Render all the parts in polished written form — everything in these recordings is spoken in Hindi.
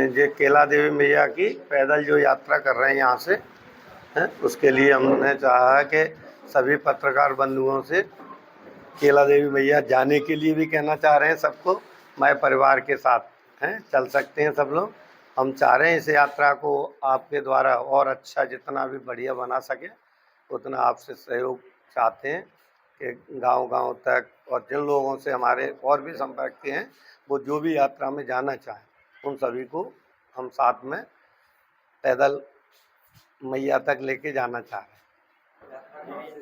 ये केला देवी मैया की पैदल जो यात्रा कर रहे हैं यहाँ से हैं, उसके लिए हमने चाहा कि सभी पत्रकार बंधुओं से केला देवी मैया जाने के लिए भी कहना चाह रहे हैं सबको। मैं परिवार के साथ हैं, चल सकते हैं सब लोग। हम चाह रहे हैं इस यात्रा को आपके द्वारा और अच्छा जितना भी बढ़िया बना सके उतना आपसे सहयोग चाहते हैं कि गांव-गांव तक, और जिन लोगों से हमारे और भी संपर्क के हैं वो जो भी यात्रा में जाना चाहें उन सभी को हम साथ में पैदल मैया तक लेके जाना चाह रहे हैं।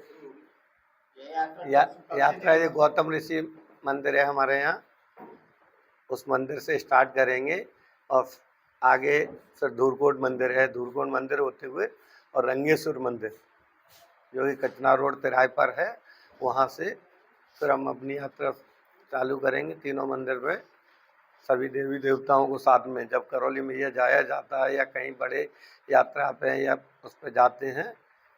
यात्रा ये गौतम ऋषि मंदिर है हमारे यहाँ, उस मंदिर से स्टार्ट करेंगे और आगे फिर धूरकोट मंदिर है, धूरकोट मंदिर होते हुए और रंगेश्वर मंदिर जो कि कचना रोड तिराहे पर है, वहाँ से फिर हम अपनी यात्रा चालू करेंगे। तीनों मंदिर पे सभी देवी देवताओं को साथ में, जब करौली मैया जाया जाता है या कहीं बड़े यात्रा पे या उस पे जाते हैं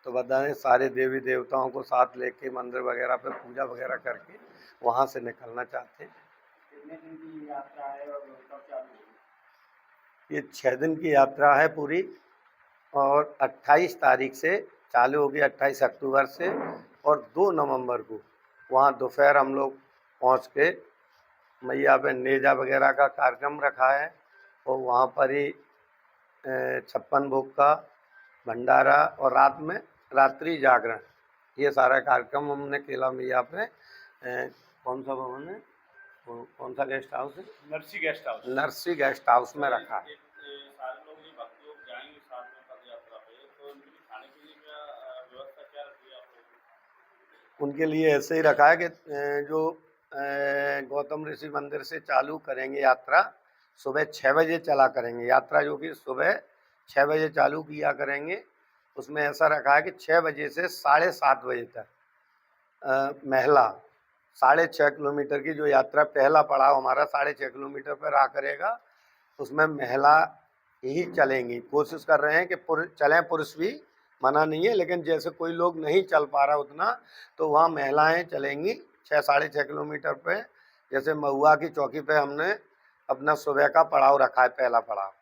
तो बताएं सारे देवी देवताओं को साथ लेके मंदिर वगैरह पे पूजा वगैरह करके वहाँ से निकलना चाहते हैं। कितने दिन की यात्रा है और कब चालू होगी? ये 6 दिन की यात्रा है पूरी और 28 तारीख से चालू होगी, 28 अक्टूबर से, और 2 नवंबर को वहाँ दोपहर हम लोग पहुँच के मैया पे नेजा वगैरह का कार्यक्रम रखा है और वहाँ पर ही 56 भोग का भंडारा और रात में रात्रि जागरण, ये सारा कार्यक्रम हमने केला मैया पे कौन सा भवन है, कौन सा गेस्ट हाउस है, Narsi guest house, Narsi guest house में रखा है। सारे लोग ये भक्त लोग जाएंगे साथ में पद यात्रा पे, तो उनके लिए खाने के लिए क्या व्यवस्था क्या रखी है आप लोगों उनके लिए ऐसे ही रखा है कि जो गौतम ऋषि मंदिर से चालू करेंगे यात्रा, सुबह 6 बजे चला करेंगे यात्रा, जो कि सुबह 6 बजे चालू किया करेंगे। उसमें ऐसा रखा है कि 6 बजे से 7:30 बजे तक महिला 6.5 किलोमीटर की जो यात्रा पहला पड़ाव हमारा 6.5 किलोमीटर पर रहा करेगा, उसमें महिला ही चलेंगी। कोशिश कर रहे हैं कि चलें, पुरुष भी मना नहीं है, लेकिन जैसे कोई लोग नहीं चल पा रहा उतना तो वहाँ महिलाएं चलेंगी 6-6.5 किलोमीटर पे। जैसे महुआ की चौकी पे हमने अपना सुबह का पड़ाव रखा है, पहला पड़ाव,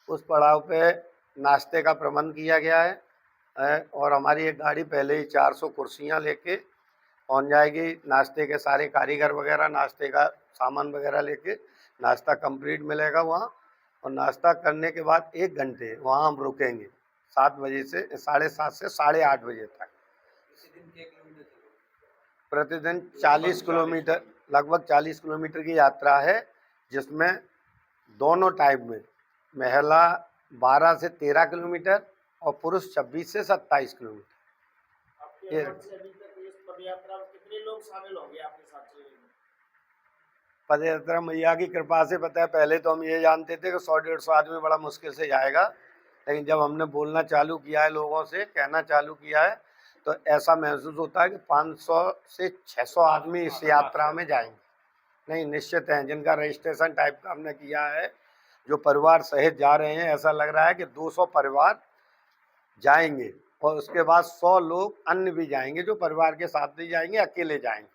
उस पड़ाव पे नाश्ते का प्रबंध किया गया है और हमारी एक गाड़ी पहले ही 400 कुर्सियाँ लेके पहुँच जाएगी। नाश्ते के सारे कारीगर वगैरह नाश्ते का सामान वगैरह लेके नाश्ता कंप्लीट मिलेगा वहाँ, और नाश्ता करने के बाद 1 घंटे वहाँ हम रुकेंगे 7 बजे से 7:30 से 8:30 बजे तक। प्रतिदिन 40 किलोमीटर, लगभग 40 किलोमीटर की यात्रा है, जिसमें दोनों टाइम में महिला 12 से 13 किलोमीटर और पुरुष 26 से 27 किलोमीटर। ये पदयात्रा में कितने लोग शामिल होंगे आपके साथ? पदयात्रा मैया की कृपा से, पता है पहले तो हम ये जानते थे कि 100-150 आदमी बड़ा मुश्किल से जाएगा, लेकिन जब हमने बोलना चालू किया है, लोगों से कहना चालू किया है, तो ऐसा महसूस होता है कि 500 से 600 आदमी इस यात्रा में जाएंगे। नहीं, निश्चित हैं, जिनका रजिस्ट्रेशन टाइप का हमने किया है, जो परिवार सहित जा रहे हैं, ऐसा लग रहा है कि 200 परिवार जाएंगे और उसके बाद 100 लोग अन्य भी जाएंगे जो परिवार के साथ नहीं जाएंगे, अकेले जाएंगे।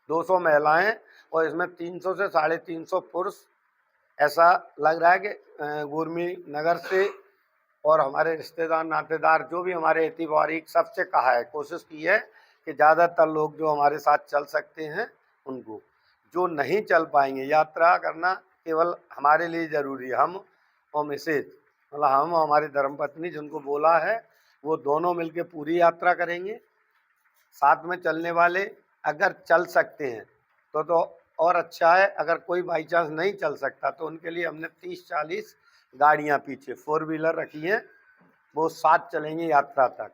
200 महिलाएं और इसमें 300 से 350 पुरुष। ऐसा लग रहा है कि गुरमी नगर से और हमारे रिश्तेदार नातेदार जो भी हमारे ऐतिबारिक सबसे कहा है, कोशिश की है कि ज़्यादातर लोग जो हमारे साथ चल सकते हैं उनको, जो नहीं चल पाएंगे, यात्रा करना केवल हमारे लिए ज़रूरी है, हम और मिसेज, मतलब हम हमारी धर्मपत्नी जिनको बोला है वो दोनों मिलके पूरी यात्रा करेंगे। साथ में चलने वाले अगर चल सकते हैं तो और अच्छा है, अगर कोई बाई चांस नहीं चल सकता तो उनके लिए हमने 30-40 गाड़ियां पीछे 4 व्हीलर रखी हैं, वो साथ चलेंगी यात्रा तक।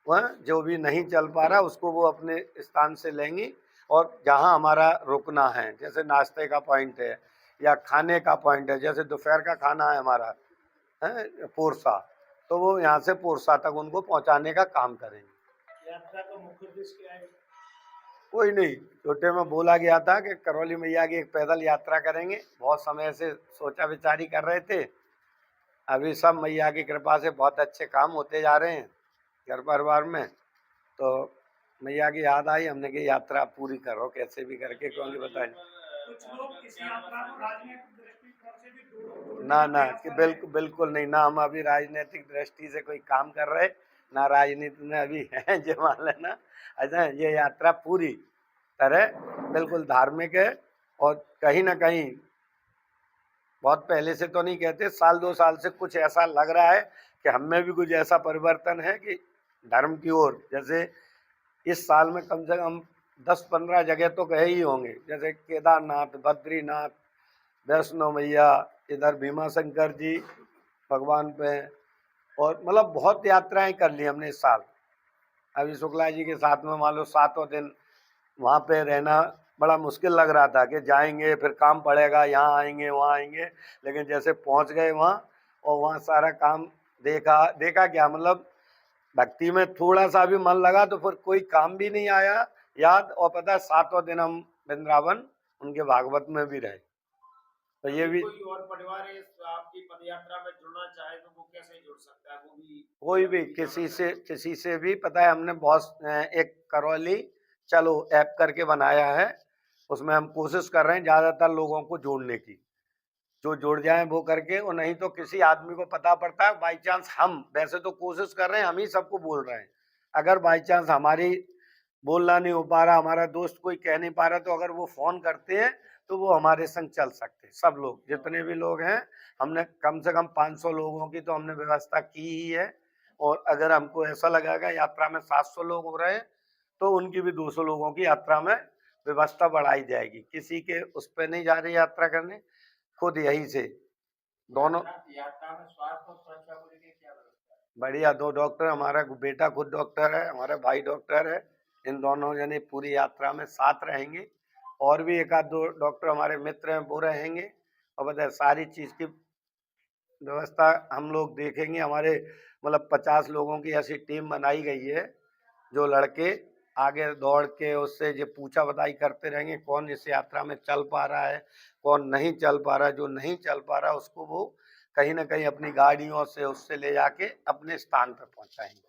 वह जो भी नहीं चल पा रहा उसको वो अपने स्थान से लेंगी, और जहां हमारा रुकना है, जैसे नाश्ते का पॉइंट है या खाने का पॉइंट है, जैसे दोपहर का खाना है हमारा है पोरसा, तो वो यहाँ से पोरसा तक उनको पहुँचाने का काम करेंगे। यात्रा का मुख्य उद्देश्य क्या है? कोई नहीं, छोटे में बोला गया था कि करौली मैया की एक पैदल यात्रा करेंगे, बहुत समय से सोचा विचारी कर रहे थे। अभी सब मैया की कृपा से बहुत अच्छे काम होते जा रहे हैं घर परिवार में, तो मैया की याद आई, हमने की यात्रा पूरी करो कैसे भी करके, क्योंकि बताएं कुछ लोग इस यात्रा को राजनीतिक दृष्टिकोण से भी ना ना कि बिल्कुल बिल्कुल नहीं, ना हम अभी राजनीतिक दृष्टि से कोई काम कर रहे, ना राजनीति में अभी है जो मान लेना। अच्छा, ये यात्रा पूरी तरह बिल्कुल धार्मिक है और कहीं ना कहीं बहुत पहले से तो नहीं कहते, साल 2 साल से कुछ ऐसा लग रहा है कि हम में भी कुछ ऐसा परिवर्तन है कि धर्म की ओर, जैसे इस साल में कम से कम 10-15 जगह तो गए ही होंगे, जैसे केदारनाथ, बद्रीनाथ, वैष्णो मैया, इधर भीमा शंकर जी भगवान पे, और मतलब बहुत यात्राएं कर ली हमने इस साल। अभी शुक्ला जी के साथ में मान लो 7वां दिन वहाँ पे रहना बड़ा मुश्किल लग रहा था कि जाएंगे फिर काम पड़ेगा, यहाँ आएंगे वहाँ आएंगे, लेकिन जैसे पहुँच गए वहाँ और वहाँ सारा काम देखा, देखा क्या मतलब भक्ति में थोड़ा सा भी मन लगा तो फिर कोई काम भी नहीं आया याद। और पता है 7वां दिन हम वृंदावन उनके भागवत में भी रहे, तो ये यदि भी कोई और परिवार इस आपकी पदयात्रा में जुड़ना चाहे तो वो कैसे जुड़ सकता है, वो भी कोई भी जानना किसी से भी, पता है हमने बहुत एक करौली चलो ऐप करके बनाया है, उसमें हम कोशिश कर रहे हैं ज्यादातर लोगों को जोड़ने की, जो जुड़ जाए वो करके। और नहीं तो किसी आदमी को पता पड़ता है बाई चांस, हम वैसे तो कोशिश कर रहे हैं, हम ही सबको बोल रहे हैं, अगर बाई चांस हमारी बोलना नहीं हो पा रहा, हमारा दोस्त कोई कह नहीं पा रहा, तो अगर वो फोन करते हैं तो वो हमारे संग चल सकते हैं। सब लोग जितने भी लोग हैं, हमने कम से कम 500 लोगों की तो हमने व्यवस्था की ही है। और अगर हमको ऐसा लगेगा यात्रा में 700 लोग हो रहे हैं तो उनकी भी 200 लोगों की यात्रा में व्यवस्था बढ़ाई जाएगी। किसी के उस पर नहीं जा रही यात्रा करने, खुद यहीं से दोनों यात्रा में स्वास्थ्य और सुरक्षा को लेकर क्या व्यवस्था है? बढ़िया। 2 डॉक्टर, हमारा बेटा खुद डॉक्टर है, हमारा भाई डॉक्टर है, इन दोनों जने पूरी यात्रा में साथ रहेंगे। और भी एक आध 2 डॉक्टर हमारे मित्र हैं वो रहेंगे। और बताए सारी चीज़ की व्यवस्था हम लोग देखेंगे। हमारे मतलब 50 लोगों की ऐसी टीम बनाई गई है, जो लड़के आगे दौड़ के उससे ये पूछा बताई करते रहेंगे, कौन इस यात्रा में चल पा रहा है, कौन नहीं चल पा रहा है। जो नहीं चल पा रहा उसको वो कहीं ना कहीं अपनी गाड़ियों से उससे ले जाके अपने स्थान पर पहुंचाएंगे।